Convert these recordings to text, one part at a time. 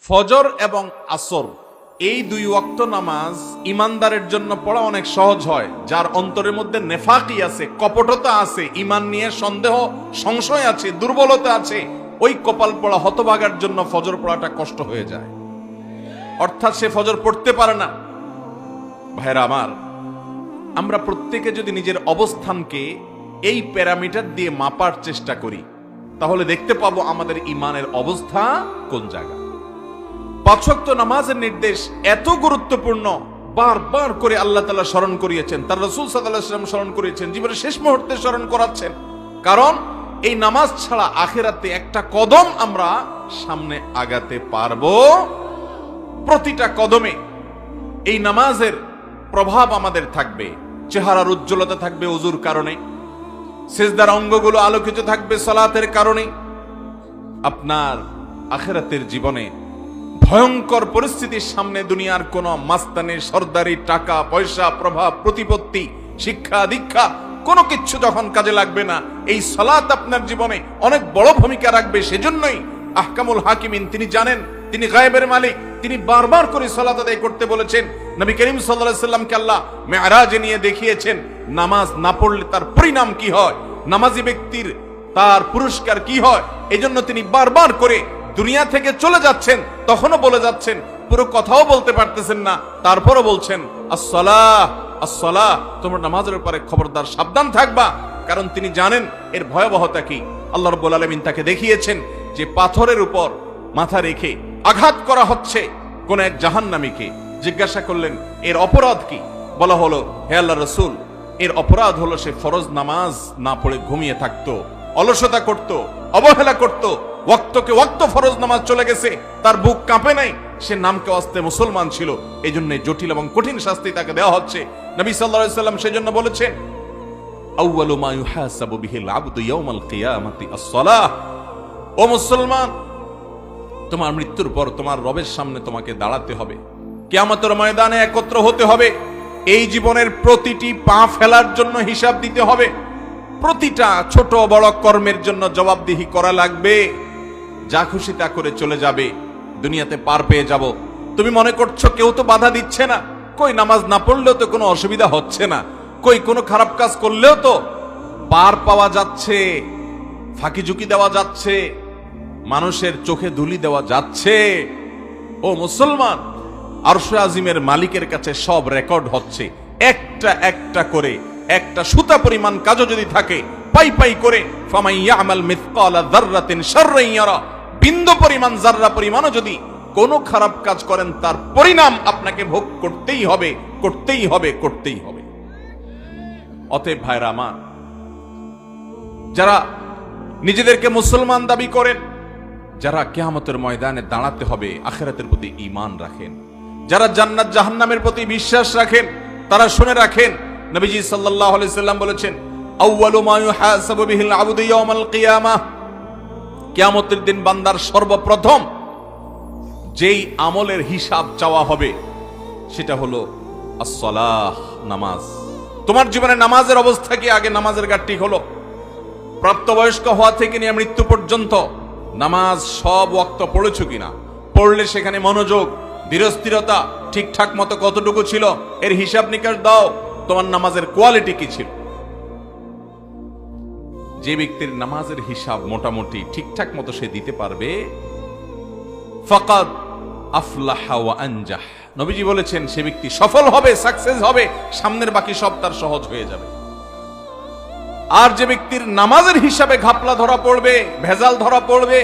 ফজর এবং আসর এই দুই ওয়াক্ত নামাজ ইমানদারের জন্য পড়া অনেক সহজ হয়। যার অন্তরের মধ্যে নেফাকি আছে, কপটতা আছে, ইমান নিয়ে সন্দেহ সংশয় আছে, দুর্বলতা আছে, ওই কপাল পড়া হতভাগার জন্য ফজর পড়াটা কষ্ট হয়ে যায়, অর্থাৎ সে ফজর পড়তে পারে না। ভাইরা আমার, আমরা প্রত্যেকে যদি নিজের অবস্থানকে এই প্যারামিটার দিয়ে মাপার চেষ্টা করি, তাহলে দেখতে পাবো আমাদের ইমানের অবস্থা কোন জায়গা। পাঁচ ওয়াক্ত নামাজের নির্দেশ এত গুরুত্বপূর্ণ, বারবার করে আল্লাহ তাআলা স্মরণ করিয়েছেন, তার রাসূল সাল্লাল্লাহু আলাইহি ওয়াসাল্লাম স্মরণ করিয়েছেন, জীবনের শেষ মুহূর্তে স্মরণ করাচ্ছেন। কারণ এই নামাজ ছাড়া আখিরাতে একটা কদম আমরা সামনে আগাতে পারবো। প্রতিটা কদমে এই নামাজের প্রভাব আমাদের থাকবে। চেহারার উজ্জ্বলতা থাকবে ওযুর কারণে, সিজদার অঙ্গগুলো আলোকিত থাকবে সালাতের কারণে। আপনার আখিরাতের জীবনে ভয়ঙ্কর পরিস্থিতির সামনে দুনিয়ার কোন মাস্তানি, সরদারি, টাকা পয়সা, প্রভাব, প্রতিপত্তি, শিক্ষা দীক্ষা কোনো কিছু যখন কাজে লাগবে না, এই সালাত আপনার জীবনে অনেক বড় ভূমিকা রাখবে। সেজন্যই আহকামুল হাকিমিন, তিনি জানেন, তিনি গায়েবের মালিক, তিনি বারবার করে সালাত আদায় করতে বলেছেন। নবী করিম সাল্লাল্লাহু আলাইহি সাল্লামকে আল্লাহ মেরাজে নিয়ে দেখিয়েছেন নামাজ না পড়লে তার পরিণাম কি হয়, নামাজি ব্যক্তির তার পুরস্কার কি হয়। এজন্য তিনি বারবার করে দুনিয়া থেকে চলে যাচ্ছেন, তখনও বলে যাচ্ছেন, পুরো কথাও বলতে পারতেছেন না, তারপরও বলছেন আসসালাহ আসসালাহ, তোমরা নামাজের ব্যাপারে খবরদার সাবধান থাকবা। কারণ তিনি জানেন এর ভয়াবহতা কি। আল্লাহ রাব্বুল আলামিন তাকে দেখিয়েছেন যে পাথরের উপর মাথা রেখে আঘাত করা হচ্ছে কোন এক জাহান্নামীকে। জিজ্ঞাসা করলেন এর অপরাধ কি? বলা হলো, হে আল্লাহর রাসূল, এর অপরাধ হলো সে ফরজ নামাজ না পড়ে ঘুমিয়ে থাকতো, অলসতা করত, অবহেলা করত। ওয়াক্তকে ওয়াক্ত ফরজ নামাজ চলে গেছে, তার বুক কাঁপে নাই, সে নামকে অস্তে মুসলমান ছিল। এই জন্য জটিল এবং কঠিন শাস্তি তাকে দেওয়া হচ্ছে। নবী সাল্লাল্লাহু আলাইহি সাল্লাম সেজন্য বলেছেন, আউয়ালু মা ইউহাসাবু বিহিল আবদু ইয়াউমাল কিয়ামাতি আস-সালাহ। ও মুসলমান, তোমার মৃত্যুর পর তোমার রবের সামনে তোমাকে দাঁড়াতে হবে, কিয়ামতের ময়দানে একত্র হতে হবে। এই জীবনের প্রতিটি পা ফেলার জন্য হিসাব দিতে হবে, প্রতিটা ছোট বড় কর্মের জন্য জবাবদিহি করা লাগবে। যা খুশি তা করে চলে যাবে, দুনিয়াতে পার পেয়ে যাব। তুমি মনে করছো কেউ তো বাধা দিচ্ছে না, কই নামাজ না পড়লেও তো কোনো অসুবিধা হচ্ছে না, কই কোনো খারাপ কাজ করলেও তো পার পাওয়া যাচ্ছে, ফাঁকি ঝুঁকি দেওয়া যাচ্ছে, মানুষের চোখে ধুলি দেওয়া যাচ্ছে। ও মুসলমান, আরশে আজিমের মালিকের কাছে সব রেকর্ড হচ্ছে, একটা একটা করে। একটা সুতা পরিমাণ কাজও যদি থাকে, পাই পাই করে, ফামান ইয়ামাল মিসকালা যাররাতিন শাররান ইয়ারা, বিন্দু পরিমাণ, যাররা পরিমাণও যদি কোনো খারাপ কাজ করেন, তার পরিণাম আপনাকে ভোগ করতেই হবে, করতেই হবে, করতেই হবে। অতএব ভাইরা আমার, যারা নিজেদেরকে মুসলমান দাবি করেন, যারা কিয়ামতের ময়দানে দাঁড়াতে হবে, আখিরাতের প্রতি ঈমান রাখেন, যারা জান্নাত জাহান্নামের প্রতি বিশ্বাস রাখেন, তারা শুনে রাখেন, নবীজি সাল্লাল্লাহু আলাইহি সাল্লাম বলেছেন, আউয়ালু মা ইউহাসাবু বিহিল আবদু ইয়াউমাল কিয়ামাহ, কিয়ামতের দিন বান্দার সর্বপ্রথম যেই আমলের হিসাব চাওয়া হবে সেটা হলো আস-সালাহ, নামাজ। তোমার জীবনে নামাজের অবস্থা কি? আগে নামাজের ঘাটতি হলো। প্রাপ্তবয়স্ক হওয়া থেকে নিয়ে মৃত্যু পর্যন্ত নামাজ সব ওয়াক্ত পড়েছো কিনা? পড়লে সেখানে মনোযোগ, ধীরস্থিরতা ঠিকঠাক মতো কতটুকু ছিল, এর হিসাব নিকাশ দাও। তোমার নামাজের কোয়ালিটি কি ছিল? যে ব্যক্তির নামাজের হিসাব মোটামুটি ঠিকঠাক মতো সে দিতে পারবে, ফাকাদ আফলাহা ওয়া আনজাহ, নবীজি বলেছেন সে ব্যক্তি সফল হবে, সাকসেস হবে, সামনের বাকি সব তার সহজ হয়ে যাবে। আর যে ব্যক্তির নামাজের হিসাবে ঘাপলা ধরা পড়বে, ভেজাল ধরা পড়বে,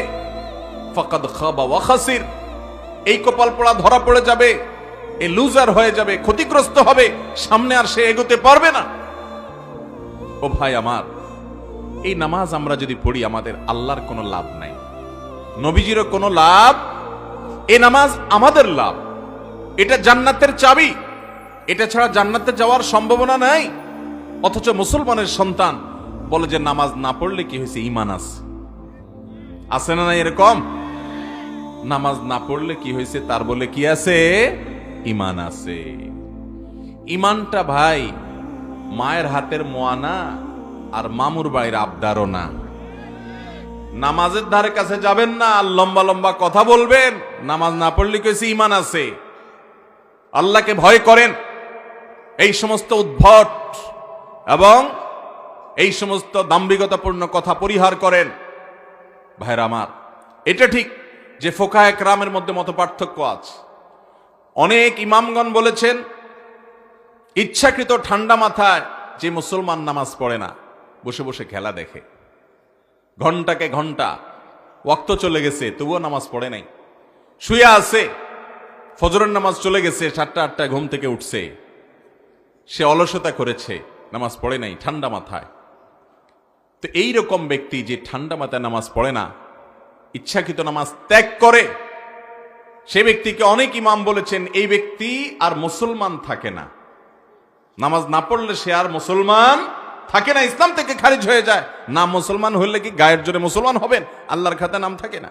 ফাকাদ খাবা ওয়া খাসির, এই কপাল পোড়া ধরা পড়ে যাবে, এ লুজার হয়ে যাবে, ক্ষতিগ্রস্ত হবে, সামনে আর সে এগোতে পারবে না। ও ভাই আমার, এই নামাজ আমরা যদি পড়ি, আমাদের আল্লাহর কোনো লাভ নাই, নবীজিরও কোনো লাভ। এই নামাজ আমাদের লাভ, এটা জান্নাতের চাবি, এটা ছাড়া জান্নাতে যাওয়ার সম্ভাবনা নাই। অথচ মুসলমানের সন্তান বলে যে নামাজ না পড়লে কি হয়েছে, ঈমান আছে না নাই? এরকম নামাজ না পড়লে কি হয়েছে, তার বলে কি আছে, ঈমান আছে। ঈমানটা ভাই মায়ের হাতের মোয়ানা আর মামুর বাড়ির আবদারও না। নামাজের ধারে কাছে যাবেন না, আর লম্বা লম্বা কথা বলবেন, নামাজ না পড়লে কইছে ঈমান আছে। আল্লাহকে ভয় করেন। এই সমস্ত উদ্ভট এবং এই সমস্ত দাম্ভিকতাপূর্ণ কথা পরিহার করেন। ভাইরা আমার, এটা ঠিক যে ফোকায়ে কেরামের মধ্যে মত পার্থক্য আছে। অনেক ইমামগণ বলেছেন ইচ্ছাকৃত ঠান্ডা মাথায় যে মুসলমান নামাজ পড়ে না, বসে বসে খেলা দেখে, ঘন্টাকে ঘন্টা ওয়াক্ত চলে গেছে তবুও নামাজ পড়ে নাই, শুয়ে আছে, ফজরের নামাজ চলে গেছে, 7টা-8টায় ঘুম থেকে উঠছে, সে অলসতা করেছে, নামাজ পড়ে নাই ঠান্ডা মাথায়। তো এইরকম ব্যক্তি যে ঠান্ডা মাথায় নামাজ পড়ে না, ইচ্ছাকৃত নামাজ ত্যাগ করে, সে ব্যক্তিকে অনেক ইমাম বলেছেন এই ব্যক্তি আর মুসলমান থাকে না। নামাজ না পড়লে সে আর মুসলমান থাকে না, ইসলাম থেকে খারিজ হয়ে যায়। না মুসলমান হইলে কি গায়ের জোরে মুসলমান হবেন? আল্লাহর খাতায় নাম থাকে না।